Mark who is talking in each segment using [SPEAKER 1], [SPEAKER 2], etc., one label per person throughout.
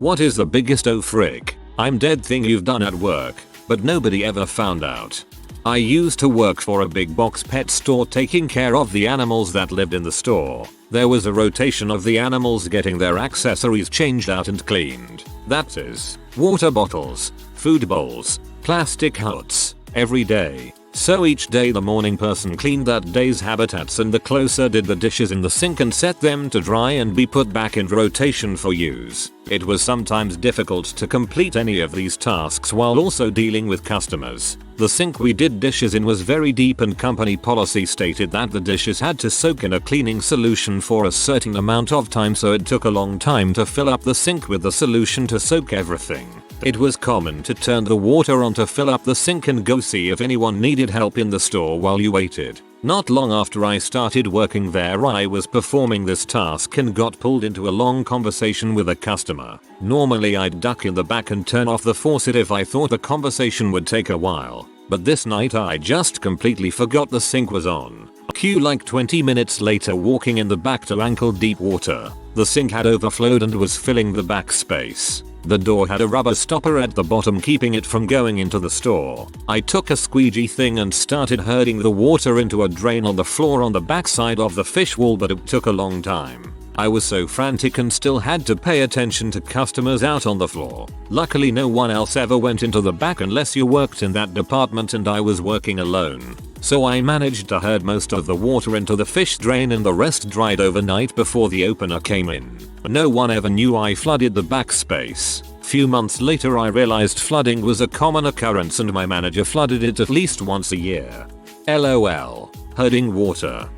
[SPEAKER 1] What is the biggest oh frick, I'm dead thing you've done at work, but nobody ever found out? I used to work for a big box pet store taking care of the animals that lived in the store. There was a rotation of the animals getting their accessories changed out and cleaned. That is, water bottles, food bowls, plastic huts, every day. So each day the morning person cleaned that day's habitats and the closer did the dishes in the sink and set them to dry and be put back in rotation for use. It was sometimes difficult to complete any of these tasks while also dealing with customers. The sink we did dishes in was very deep and company policy stated that the dishes had to soak in a cleaning solution for a certain amount of time, so it took a long time to fill up the sink with the solution to soak everything. It was common to turn the water on to fill up the sink and go see if anyone needed help in the store while you waited. Not long after I started working there, I was performing this task and got pulled into a long conversation with a customer. Normally I'd duck in the back and turn off the faucet if I thought the conversation would take a while, but this night I just completely forgot the sink was on. Cue like 20 minutes later walking in the back to ankle deep water. The sink had overflowed and was filling the back space. The door had a rubber stopper at the bottom keeping it from going into the store. I took a squeegee thing and started herding the water into a drain on the floor on the backside of the fish wall, but it took a long time. I was so frantic and still had to pay attention to customers out on the floor. Luckily no one else ever went into the back unless you worked in that department, and I was working alone. So I managed to herd most of the water into the fish drain and the rest dried overnight before the opener came in. No one ever knew I flooded the back space. Few months later I realized flooding was a common occurrence and my manager flooded it at least once a year. LOL. Herding water.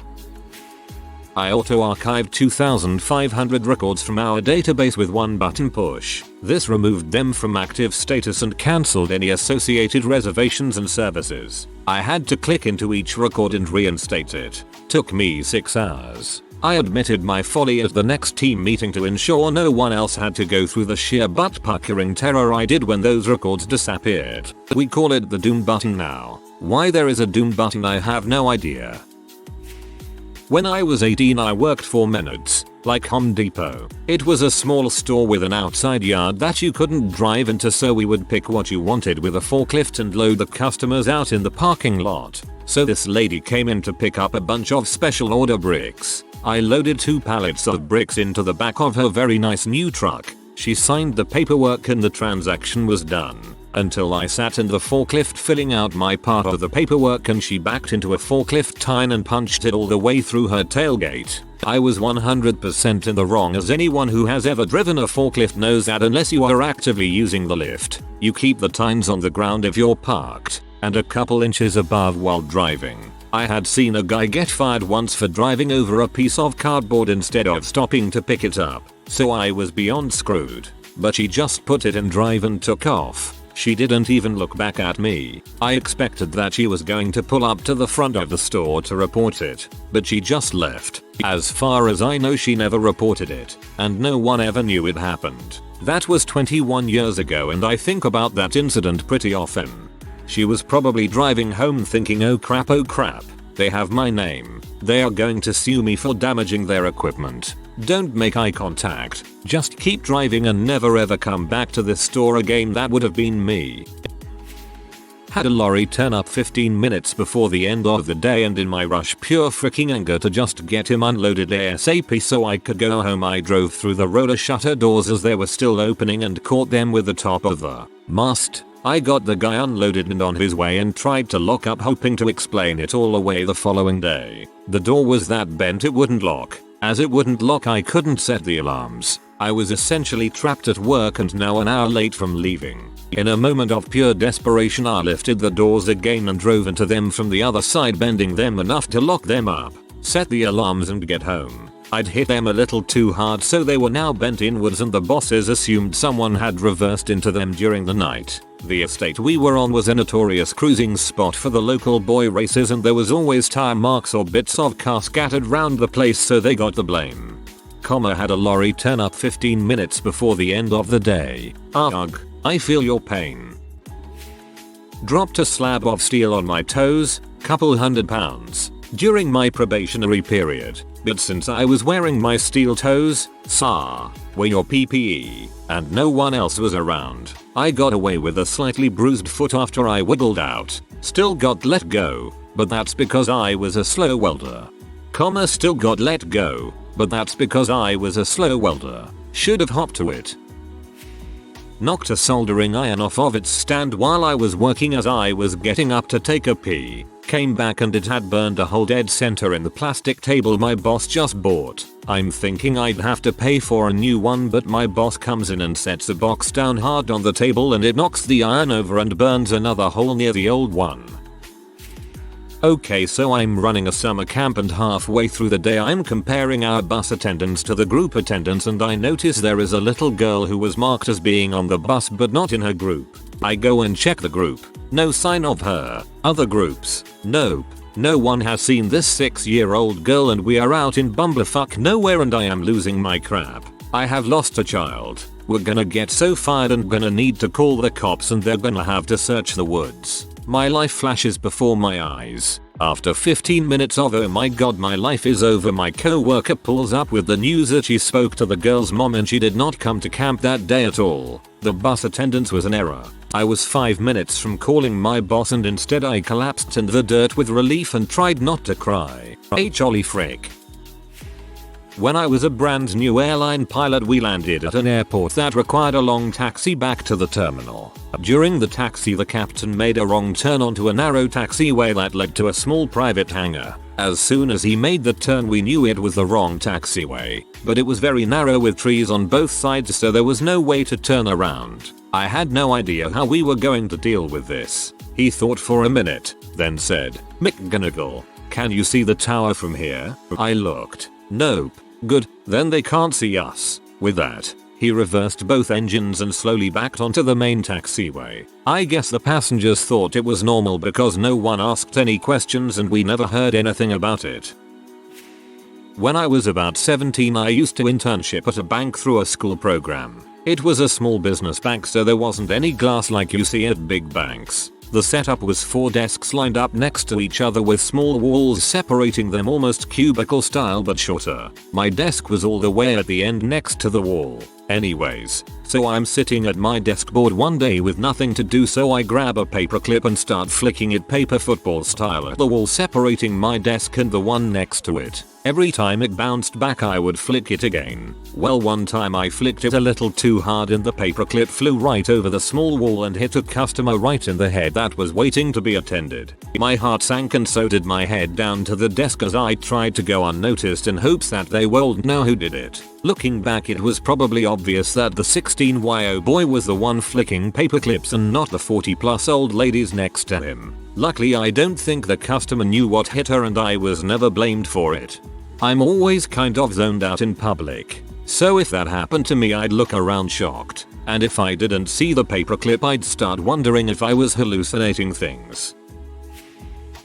[SPEAKER 1] I auto-archived 2,500 records from our database with one button push. This removed them from active status and cancelled any associated reservations and services. I had to click into each record and reinstate it. Took me 6 hours. I admitted my folly at the next team meeting to ensure no one else had to go through the sheer butt-puckering terror I did when those records disappeared. We call it the Doom button now. Why there is a Doom button I have no idea. When I was 18 I worked for Menards, like Home Depot. It was a small store with an outside yard that you couldn't drive into, so we would pick what you wanted with a forklift and load the customers out in the parking lot. So this lady came in to pick up a bunch of special order bricks. I loaded 2 pallets of bricks into the back of her very nice new truck. She signed the paperwork and the transaction was done. Until I sat in the forklift filling out my part of the paperwork and she backed into a forklift tine and punched it all the way through her tailgate. I was 100% in the wrong, as anyone who has ever driven a forklift knows that unless you are actively using the lift, you keep the tines on the ground if you're parked, and a couple inches above while driving. I had seen a guy get fired once for driving over a piece of cardboard instead of stopping to pick it up, so I was beyond screwed. But she just put it in drive and took off. She didn't even look back at me. I expected that she was going to pull up to the front of the store to report it, but she just left. As far as I know she never reported it, and no one ever knew it happened. That was 21 years ago and I think about that incident pretty often. She was probably driving home thinking, oh crap, they have my name. They are going to sue me for damaging their equipment. Don't make eye contact. Just keep driving and never ever come back to this store again. That would have been me. Had a lorry turn up 15 minutes before the end of the day, and in my rush, pure freaking anger to just get him unloaded ASAP so I could go home, I drove through the roller shutter doors as they were still opening and caught them with the top of the mast. I got the guy unloaded and on his way and tried to lock up, hoping to explain it all away the following day. The door was that bent it wouldn't lock. As it wouldn't lock, I couldn't set the alarms. I was essentially trapped at work and now an hour late from leaving. In a moment of pure desperation I lifted the doors again and drove into them from the other side, bending them enough to lock them up, set the alarms and get home. I'd hit them a little too hard, so they were now bent inwards and the bosses assumed someone had reversed into them during the night. The estate we were on was a notorious cruising spot for the local boy races, and there was always tire marks or bits of car scattered round the place, so they got the blame. Had a lorry turn up 15 minutes before the end of the day. Ugh, I feel your pain. Dropped a slab of steel on my toes, couple £100. During my probationary period, But since I was wearing my steel toes, were your PPE, and no one else was around, I got away with a slightly bruised foot after I wiggled out. Still got let go, but that's because I was a slow welder. Still got let go, but that's because I was a slow welder. Should have hopped to it. Knocked a soldering iron off of its stand while I was working as I was getting up to take a pee. Came back and it had burned a hole dead center in the plastic table my boss just bought. I'm thinking I'd have to pay for a new one, but my boss comes in and sets the box down hard on the table and it knocks the iron over and burns another hole near the old one. Okay, so I'm running a summer camp and halfway through the day I'm comparing our bus attendants to the group attendants and I notice there is a little girl who was marked as being on the bus but not in her group. I go and check the group. No sign of her. Other groups. Nope. No one has seen this 6-year-old girl and we are out in bumblefuck nowhere and I am losing my crap. I have lost a child. We're gonna get so fired and gonna need to call the cops and they're gonna have to search the woods. My life flashes before my eyes. After 15 minutes of oh my god my life is over, my co-worker pulls up with the news that she spoke to the girl's mom and she did not come to camp that day at all. The bus attendance was an error. I was 5 minutes from calling my boss and instead I collapsed in the dirt with relief and tried not to cry. Holy frick. When I was a brand new airline pilot we landed at an airport that required a long taxi back to the terminal. During the taxi the captain made a wrong turn onto a narrow taxiway that led to a small private hangar. As soon as he made the turn we knew it was the wrong taxiway, but it was very narrow with trees on both sides so there was no way to turn around. I had no idea how we were going to deal with this. He thought for a minute, then said, "McGonagall, can you see the tower from here?" I looked. Nope. Good, then they can't see us. With that, he reversed both engines and slowly backed onto the main taxiway. I guess the passengers thought it was normal because no one asked any questions and we never heard anything about it. When I was about 17 I used to internship at a bank through a school program. It was a small business bank so there wasn't any glass like you see at big banks. The setup was 4 desks lined up next to each other with small walls separating them almost cubicle style but shorter. My desk was all the way at the end next to the wall. Anyways, so I'm sitting at my desk bored one day with nothing to do so I grab a paperclip and start flicking it paper football style at the wall separating my desk and the one next to it. Every time it bounced back I would flick it again. Well, one time I flicked it a little too hard and the paperclip flew right over the small wall and hit a customer right in the head that was waiting to be attended. My heart sank and so did my head down to the desk as I tried to go unnoticed in hopes that they won't know who did it. Looking back it was probably obvious that the 16-year-old boy was the one flicking paperclips and not the 40+ old ladies next to him. Luckily I don't think the customer knew what hit her and I was never blamed for it. I'm always kind of zoned out in public, so if that happened to me I'd look around shocked, and if I didn't see the paperclip I'd start wondering if I was hallucinating things.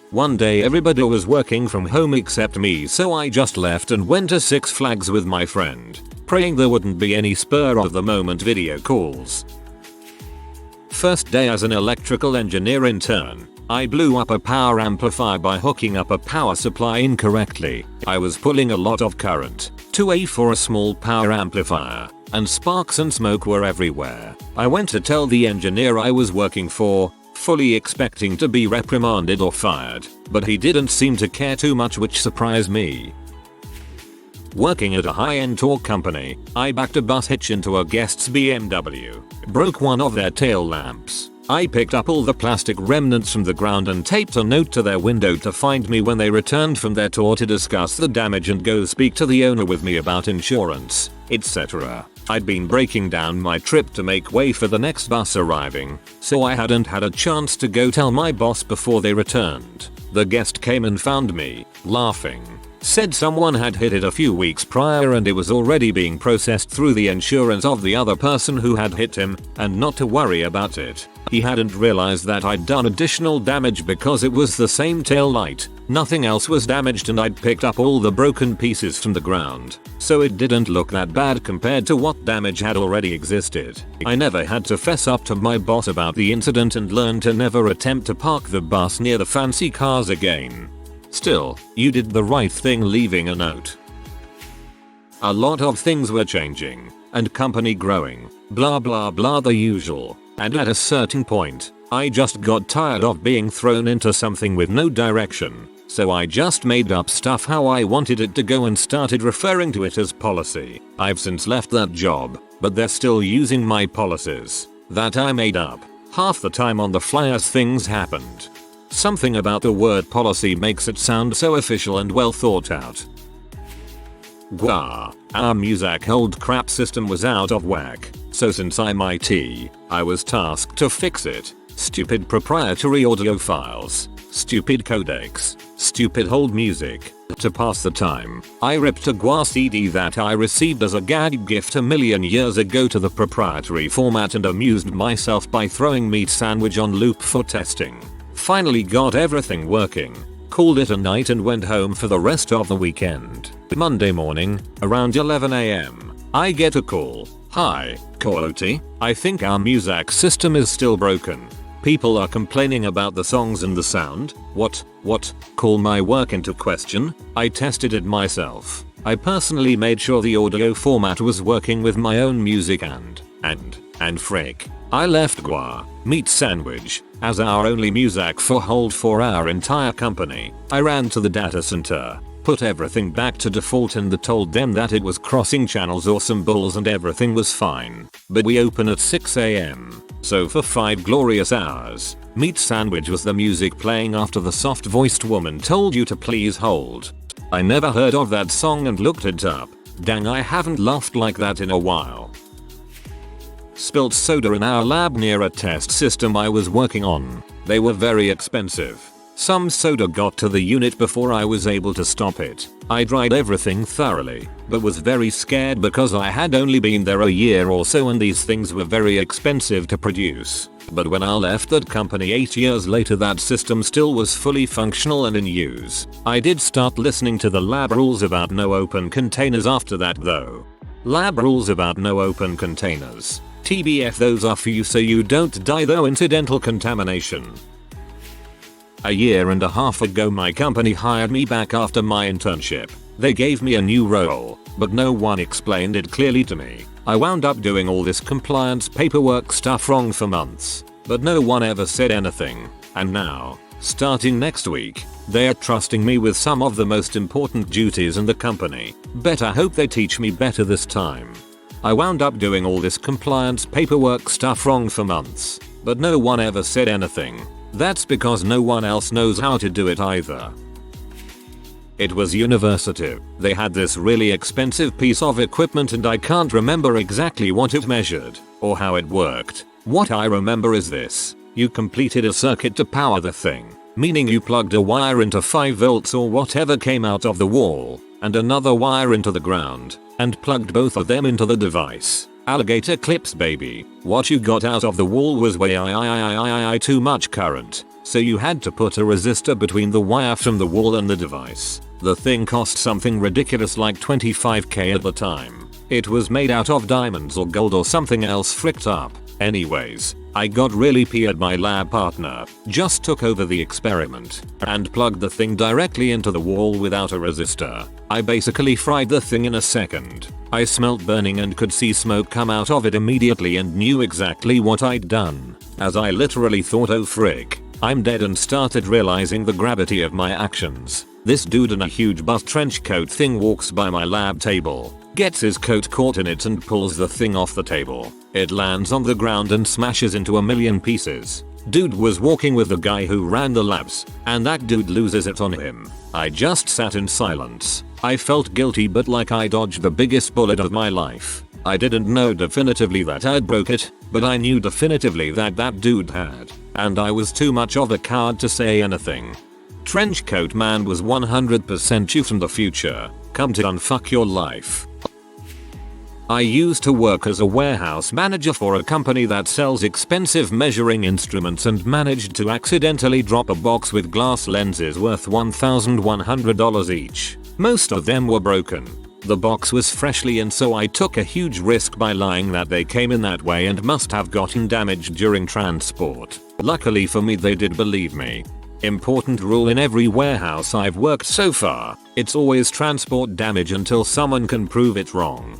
[SPEAKER 1] One day everybody was working from home except me so I just left and went to Six Flags with my friend, praying there wouldn't be any spur of the moment video calls. First day as an electrical engineer intern, I blew up a power amplifier by hooking up a power supply incorrectly. I was pulling a lot of current, 2A for a small power amplifier, and sparks and smoke were everywhere. I went to tell the engineer I was working for, fully expecting to be reprimanded or fired, but he didn't seem to care too much, which surprised me. Working at a high-end tour company, I backed a bus hitch into a guest's BMW, broke one of their tail lamps. I picked up all the plastic remnants from the ground and taped a note to their window to find me when they returned from their tour to discuss the damage and go speak to the owner with me about insurance, etc. I'd been breaking down my trip to make way for the next bus arriving, so I hadn't had a chance to go tell my boss before they returned. The guest came and found me, laughing. Said someone had hit it a few weeks prior and it was already being processed through the insurance of the other person who had hit him, and not to worry about it. He hadn't realized that I'd done additional damage because it was the same tail light. Nothing else was damaged and I'd picked up all the broken pieces from the ground, so it didn't look that bad compared to what damage had already existed. I never had to fess up to my boss about the incident and learned to never attempt to park the bus near the fancy cars again. Still, you did the right thing leaving a note. A lot of things were changing, and company growing, blah blah blah the usual, and at a certain point, I just got tired of being thrown into something with no direction, so I just made up stuff how I wanted it to go and started referring to it as policy. I've since left that job, but they're still using my policies that I made up. Half the time on the fly as things happened. Something about the word policy makes it sound so official and well thought out. Gwah. Our music hold crap system was out of whack, so since I'm IT, I was tasked to fix it. Stupid proprietary audio files, stupid codecs, stupid hold music. To pass the time, I ripped a Gwah CD that I received as a gag gift a million years ago to the proprietary format and amused myself by throwing meat sandwich on loop for testing. Finally got everything working, called it a night and went home for the rest of the weekend. Monday morning, around 11 AM, I get a call. Hi, Coyote. I think our music system is still broken. People are complaining about the songs and the sound. What? Call my work into question? I tested it myself. I personally made sure the audio format was working with my own music and frick. I left Gwah, meat sandwich, as our only music for hold for our entire company. I ran to the data center, put everything back to default and told them that it was crossing channels or symbols and everything was fine. But we open at 6 AM. So for 5 glorious hours, meat sandwich was the music playing after the soft-voiced woman told you to please hold. I never heard of that song and looked it up. Dang, I haven't laughed like that in a while. Spilt soda in our lab near a test system I was working on. They were very expensive. Some soda got to the unit before I was able to stop it. I dried everything thoroughly, but was very scared because I had only been there a year or so and these things were very expensive to produce. But when I left that company 8 years later, that system still was fully functional and in use. I did start listening to the lab rules about no open containers after that though. Lab rules about no open containers. TBF, those are for you so you don't die though. Incidental contamination. A year and a half ago my company hired me back after my internship. They gave me a new role, but no one explained it clearly to me. I wound up doing all this compliance paperwork stuff wrong for months, but no one ever said anything. And now, starting next week, they are trusting me with some of the most important duties in the company. Better hope they teach me better this time. I wound up doing all this compliance paperwork stuff wrong for months, but no one ever said anything. That's because no one else knows how to do it either. It was university. They had this really expensive piece of equipment and I can't remember exactly what it measured or how it worked. What I remember is this. You completed a circuit to power the thing, meaning you plugged a wire into 5 volts or whatever came out of the wall and another wire into the ground and plugged both of them into the device. Alligator clips baby. What you got out of the wall was way too much current, so you had to put a resistor between the wire from the wall and the device. The thing cost something ridiculous like $25k at the time. It was made out of diamonds or gold or something else fricked up. Anyways, I got really peed. My lab partner just took over the experiment and plugged the thing directly into the wall without a resistor. I basically fried the thing in a second. I smelled burning and could see smoke come out of it immediately and knew exactly what I'd done, as I literally thought, oh frick, I'm dead, and started realizing the gravity of my actions. This dude in a huge buff trench coat thing walks by my lab table, gets his coat caught in it and pulls the thing off the table. It lands on the ground and smashes into a million pieces. Dude was walking with the guy who ran the labs, and that dude loses it on him. I just sat in silence. I felt guilty but like I dodged the biggest bullet of my life. I didn't know definitively that I'd broke it, but I knew definitively that that dude had, and I was too much of a coward to say anything. Trenchcoat man was 100% you from the future. Come to unfuck your life. I used to work as a warehouse manager for a company that sells expensive measuring instruments and managed to accidentally drop a box with glass lenses worth $1,100 each. Most of them were broken. The box was freshly in, so I took a huge risk by lying that they came in that way and must have gotten damaged during transport. Luckily for me, they did believe me. Important rule in every warehouse I've worked so far, it's always transport damage until someone can prove it wrong.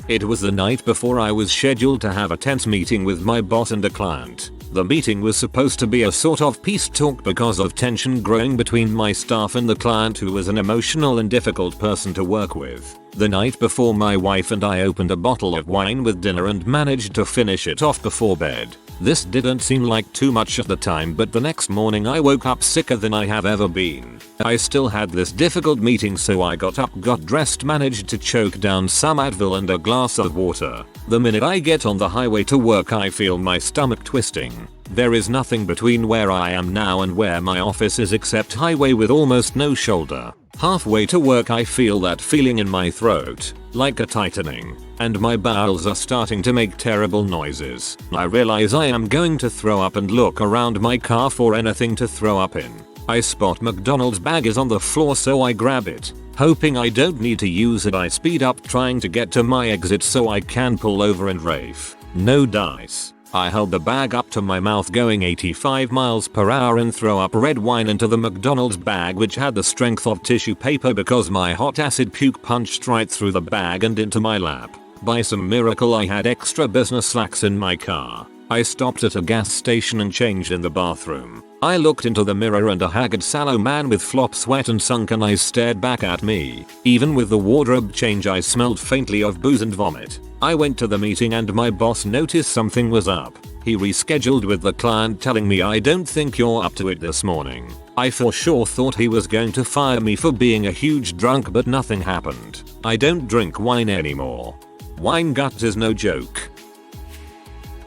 [SPEAKER 1] It was the night before I was scheduled to have a tense meeting with my boss and a client. The meeting was supposed to be a sort of peace talk because of tension growing between my staff and the client, who was an emotional and difficult person to work with. The night before, my wife and I opened a bottle of wine with dinner and managed to finish it off before bed. This didn't seem like too much at the time, but the next morning I woke up sicker than I have ever been. I still had this difficult meeting, so I got up, got dressed, managed to choke down some Advil and a glass of water. The minute I get on the highway to work, I feel my stomach twisting. There is nothing between where I am now and where my office is except highway with almost no shoulder. Halfway to work I feel that feeling in my throat, like a tightening, and my bowels are starting to make terrible noises. I realize I am going to throw up and look around my car for anything to throw up in. I spot McDonald's bag is on the floor, so I grab it. Hoping I don't need to use it, I speed up trying to get to my exit so I can pull over and rave. No dice. I held the bag up to my mouth going 85 miles per hour and throw up red wine into the McDonald's bag, which had the strength of tissue paper because my hot acid puke punched right through the bag and into my lap. By some miracle I had extra business slacks in my car. I stopped at a gas station and changed in the bathroom. I looked into the mirror and a haggard, sallow man with flop sweat and sunken eyes stared back at me. Even with the wardrobe change I smelled faintly of booze and vomit. I went to the meeting and my boss noticed something was up. He rescheduled with the client, telling me, "I don't think you're up to it this morning." I for sure thought he was going to fire me for being a huge drunk, but nothing happened. I don't drink wine anymore. Wine guts is no joke.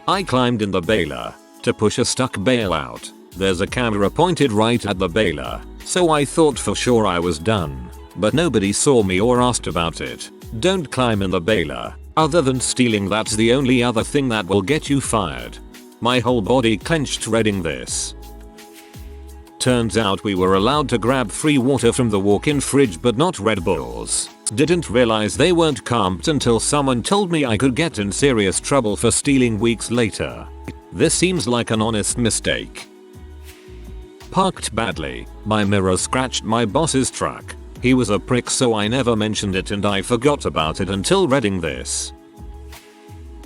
[SPEAKER 1] I climbed in the baler to push a stuck bale out. There's a camera pointed right at the baler, so I thought for sure I was done. But nobody saw me or asked about it. Don't climb in the baler. Other than stealing, that's the only other thing that will get you fired. My whole body clenched reading this. Turns out we were allowed to grab free water from the walk-in fridge, but not Red Bulls. Didn't realize they weren't comped until someone told me I could get in serious trouble for stealing weeks later. This seems like an honest mistake. Parked badly. My mirror scratched my boss's truck. He was a prick, so I never mentioned it and I forgot about it until reading this.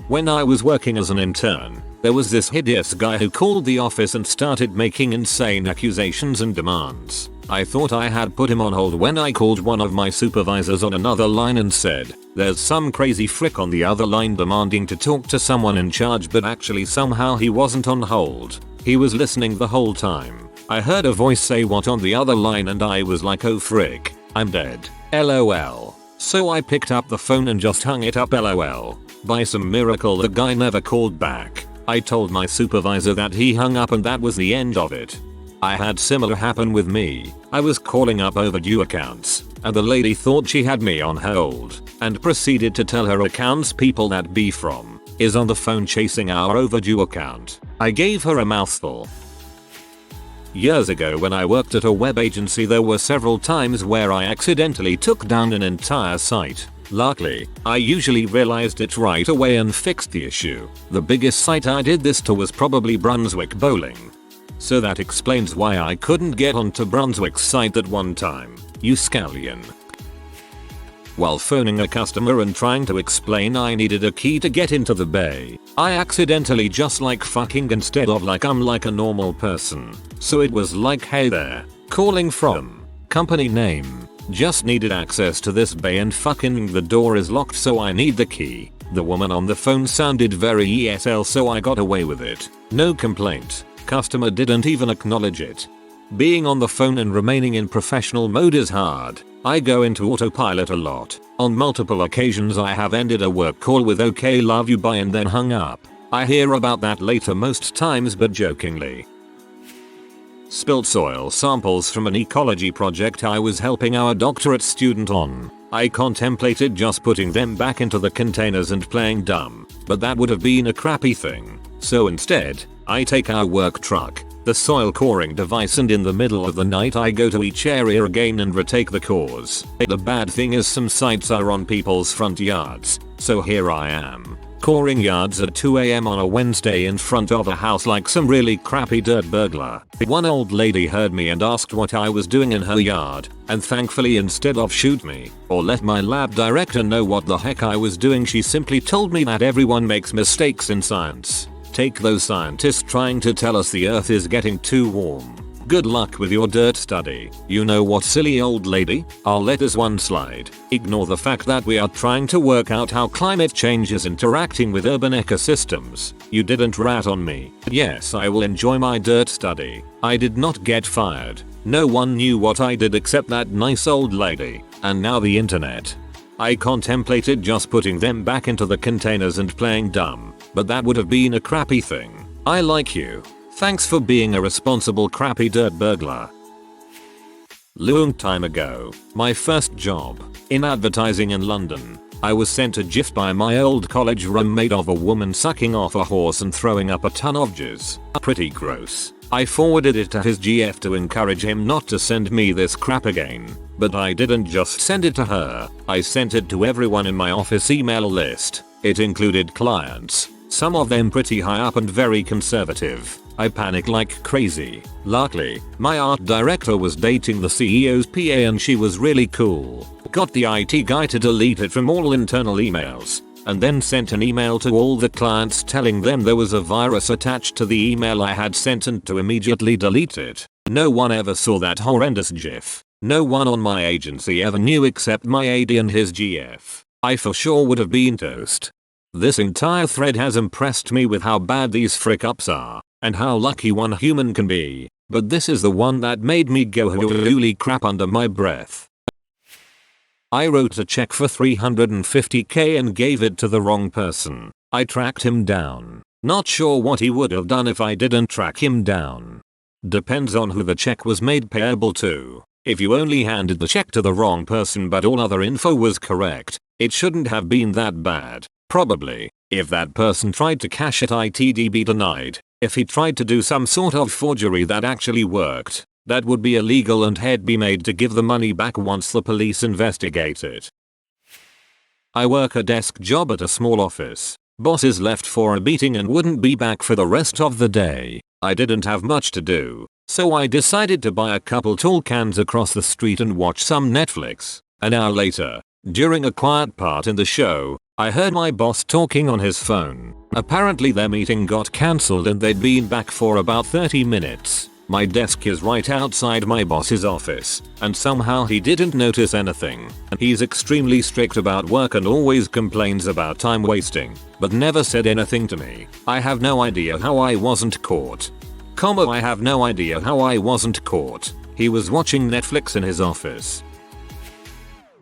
[SPEAKER 1] When I was working as an intern, there was this hideous guy who called the office and started making insane accusations and demands. I thought I had put him on hold when I called one of my supervisors on another line and said, "There's some crazy frick on the other line demanding to talk to someone in charge," but actually somehow he wasn't on hold. He was listening the whole time. I heard a voice say "what" on the other line and I was like, "Oh frick, I'm dead. LOL. So I picked up the phone and just hung it up, LOL. By some miracle the guy never called back. I told my supervisor that he hung up and that was the end of it. I had similar happen with me. I was calling up overdue accounts and the lady thought she had me on hold and proceeded to tell her accounts people that B from is on the phone chasing our overdue account. I gave her a mouthful. Years ago when I worked at a web agency, there were several times where I accidentally took down an entire site. Luckily, I usually realized it right away and fixed the issue. The biggest site I did this to was probably Brunswick Bowling. So that explains why I couldn't get onto Brunswick's site at one time. You scallion. While phoning a customer and trying to explain I needed a key to get into the bay, I accidentally just like fucking instead of like I'm like a normal person. So it was like, "Hey there, calling from company name. Just needed access to this bay and fucking the door is locked, so I need the key." The woman on the phone sounded very ESL, so I got away with it. No complaint. Customer didn't even acknowledge it. Being on the phone and remaining in professional mode is hard. I go into autopilot a lot. On multiple occasions I have ended a work call with "okay, love you, bye" and then hung up. I hear about that later most times, but jokingly. Spilled soil samples from an ecology project I was helping our doctorate student on. I contemplated just putting them back into the containers and playing dumb, but that would have been a crappy thing. So instead, I take our work truck, the soil coring device, and in the middle of the night I go to each area again and retake the cores. The bad thing is some sites are on people's front yards, so here I am, Coring yards at 2 AM on a Wednesday in front of a house like some really crappy dirt burglar. One old lady heard me and asked what I was doing in her yard, and thankfully instead of shoot me or let my lab director know what the heck I was doing, she simply told me that everyone makes mistakes in science. Take those scientists trying to tell us the earth is getting too warm. Good luck with your dirt study. You know what, silly old lady? I'll let this one slide. Ignore the fact that we are trying to work out how climate change is interacting with urban ecosystems. You didn't rat on me. Yes, I will enjoy my dirt study. I did not get fired. No one knew what I did except that nice old lady. And now the internet. I contemplated just putting them back into the containers and playing dumb, but that would have been a crappy thing. I like you. Thanks for being a responsible crappy dirt burglar. Long time ago, my first job, in advertising in London, I was sent a gif by my old college roommate of a woman sucking off a horse and throwing up a ton of jizz. Pretty gross. I forwarded it to his GF to encourage him not to send me this crap again. But I didn't just send it to her, I sent it to everyone in my office email list. It included clients, some of them pretty high up and very conservative. I panicked like crazy. Luckily, my art director was dating the CEO's PA and she was really cool. Got the IT guy to delete it from all internal emails, and then sent an email to all the clients telling them there was a virus attached to the email I had sent and to immediately delete it. No one ever saw that horrendous gif. No one on my agency ever knew except my AD and his GF. I for sure would have been toast. This entire thread has impressed me with how bad these frick-ups are, and how lucky one human can be, but this is the one that made me go holy crap under my breath. I wrote a check for $350k and gave it to the wrong person. I tracked him down. Not sure what he would have done if I didn't track him down. Depends on who the check was made payable to. If you only handed the check to the wrong person but all other info was correct, it shouldn't have been that bad. Probably. If that person tried to cash it, it'd be denied. If he tried to do some sort of forgery that actually worked, that would be illegal and he'd be made to give the money back once the police investigate it. I work a desk job at a small office. Bosses left for a meeting and wouldn't be back for the rest of the day. I didn't have much to do, so I decided to buy a couple tall cans across the street and watch some Netflix. An hour later, during a quiet part in the show, I heard my boss talking on his phone. Apparently their meeting got cancelled and they'd been back for about 30 minutes. My desk is right outside my boss's office, and somehow he didn't notice anything. He's extremely strict about work and always complains about time wasting, but never said anything to me. I have no idea how I wasn't caught. I have no idea how I wasn't caught. He was watching Netflix in his office.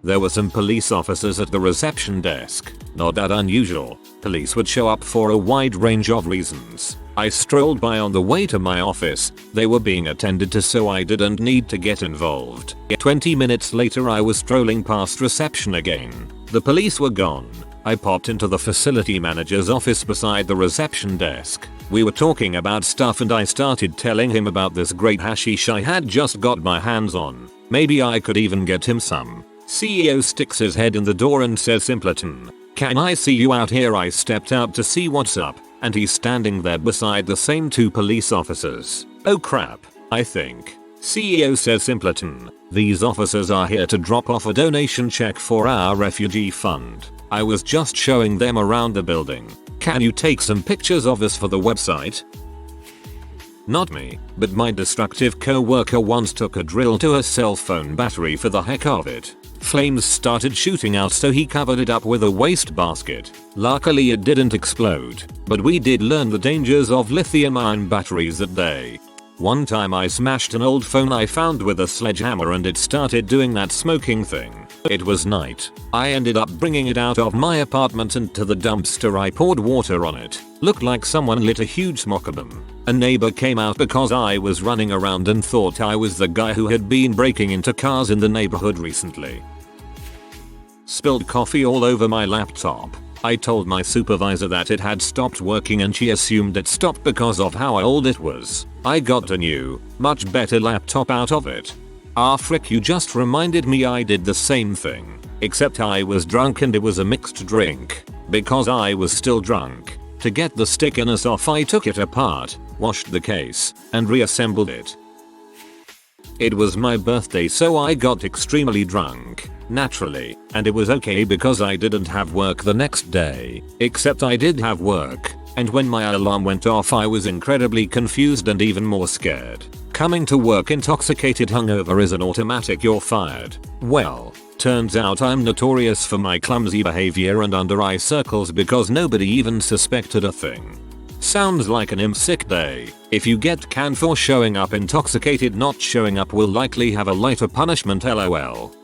[SPEAKER 1] There were some police officers at the reception desk. Not that unusual. Police would show up for a wide range of reasons. I strolled by on the way to my office. They were being attended to, so I didn't need to get involved. 20 minutes later I was strolling past reception again. The police were gone. I popped into the facility manager's office beside the reception desk. We were talking about stuff and I started telling him about this great hashish I had just got my hands on. Maybe I could even get him some. CEO sticks his head in the door and says, "Simpleton, can I see you out here?" I stepped out to see what's up, and he's standing there beside the same two police officers. Oh crap, I think. CEO says, "Simpleton, these officers are here to drop off a donation check for our refugee fund. I was just showing them around the building. Can you take some pictures of us for the website?" Not me, but my destructive co-worker once took a drill to a cell phone battery for the heck of it. Flames started shooting out, so he covered it up with a wastebasket. Luckily it didn't explode, but we did learn the dangers of lithium-ion batteries that day. One time I smashed an old phone I found with a sledgehammer and it started doing that smoking thing. It was night. I ended up bringing it out of my apartment and to the dumpster. I poured water on it. Looked like someone lit a huge smoke of them. A neighbor came out because I was running around and thought I was the guy who had been breaking into cars in the neighborhood recently. Spilled coffee all over my laptop. I told my supervisor that it had stopped working and she assumed it stopped because of how old it was. I got a new, much better laptop out of it. Ah frick, you just reminded me I did the same thing. Except I was drunk and it was a mixed drink. Because I was still drunk. To get the stickiness off, I took it apart, washed the case, and reassembled it. It was my birthday, so I got extremely drunk, naturally, and it was okay because I didn't have work the next day. Except I did have work, and when my alarm went off I was incredibly confused and even more scared. Coming to work intoxicated hungover is an automatic you're fired. Well, turns out I'm notorious for my clumsy behavior and under eye circles because nobody even suspected a thing. Sounds like an sick day. If you get canned for showing up intoxicated, not showing up will likely have a lighter punishment, lol.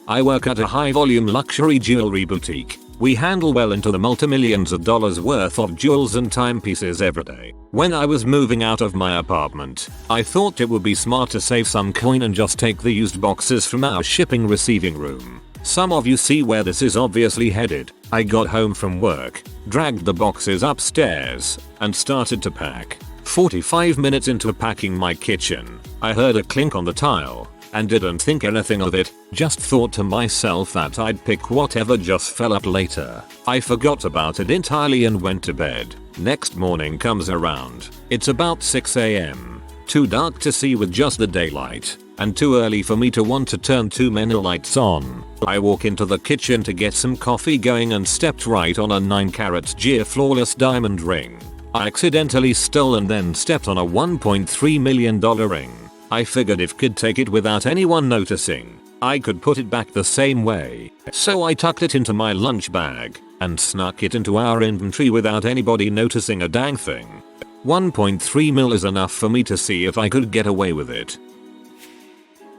[SPEAKER 1] I work at a high volume luxury jewelry boutique. We handle well into the multi-millions of dollars worth of jewels and timepieces every day. When I was moving out of my apartment, I thought it would be smart to save some coin and just take the used boxes from our shipping receiving room. Some of you see where this is obviously headed. I got home from work, dragged the boxes upstairs, and started to pack. 45 minutes into packing my kitchen, I heard a clink on the tile, and didn't think anything of it, just thought to myself that I'd pick whatever just fell up later. I forgot about it entirely and went to bed. Next morning comes around. It's about 6 AM. Too dark to see with just the daylight, and too early for me to want to turn too many lights on. I walk into the kitchen to get some coffee going and stepped right on a 9-carat G flawless diamond ring. I accidentally stole and then stepped on a $1.3 million ring. I figured if could take it without anyone noticing, I could put it back the same way. So I tucked it into my lunch bag and snuck it into our inventory without anybody noticing a dang thing. 1.3 mil is enough for me to see if I could get away with it.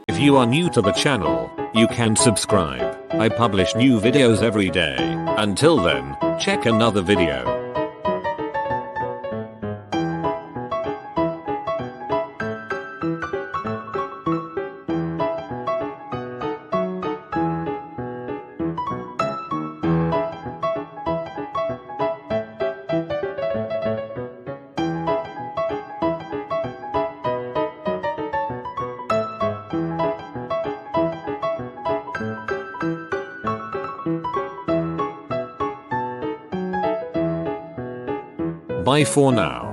[SPEAKER 1] If you are new to the channel, you can subscribe. I publish new videos every day. Until then, check another video. Bye for now.